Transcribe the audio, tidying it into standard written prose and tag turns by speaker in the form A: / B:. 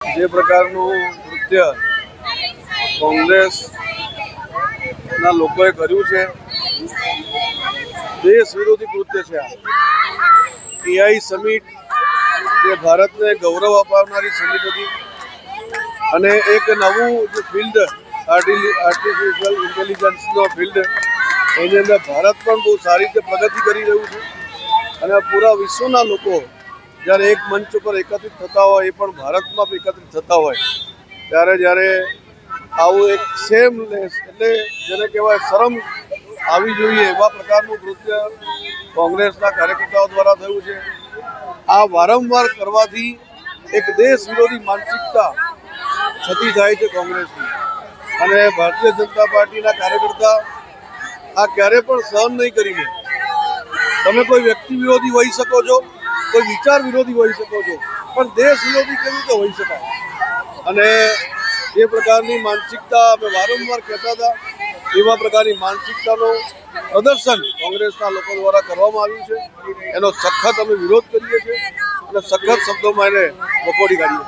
A: જે પ્રકારનું કૃત્ય કોંગ્રેસના લોકોએ કર્યું છે, દેશ વિરોધી કૃત્ય છે. એઆઈ સમિટ જે ભારતને ગૌરવ અપાવનારી સમિટ હતી અને એક નવું જે ફિલ્ડ આર્ટિફિશિયલ ઇન્ટેલિજન્સનો ફિલ્ડ, એની અંદર ભારત પણ બહુ સારી રીતે પ્રગતિ કરી રહ્યું છે. અને પૂરા વિશ્વના લોકો જ્યારે એક મંચ ઉપર એકત્રિત થતા હોય, એ પણ ભારતમાં એકત્રિત થતા હોય, જ્યારે આવું એક શેમલેસ, એટલે જેને કહેવાય શરમ આવી જોઈએ એવા પ્રકારનું કૃત્ય કોંગ્રેસના કાર્યકર્તાઓ દ્વારા થયું છે. આ વારંવાર કરવાથી એક દેશ વિરોધી માનસિકતા છતી થાય છે કોંગ્રેસની, અને ભારતીય જનતા પાર્ટીના કાર્યકર્તા આ ક્યારે પણ સહન નહીં કરીને. તમે કોઈ વ્યક્તિ વિરોધી હોઈ શકો છો, કોઈ વિચાર વિરોધી હોઈ શકો છો, પણ દેશ વિરોધી કેવી રીતે હોઈ શકાય? અને જે પ્રકારની માનસિકતા અમે વારંવાર કહેતા હતા, એવા પ્રકારની માનસિકતાનું પ્રદર્શન કોંગ્રેસના લોકો દ્વારા કરવામાં આવ્યું છે. એનો સખત અમે વિરોધ કરીએ છીએ અને સખત શબ્દોમાં એને વખોડી કાઢીએ છીએ.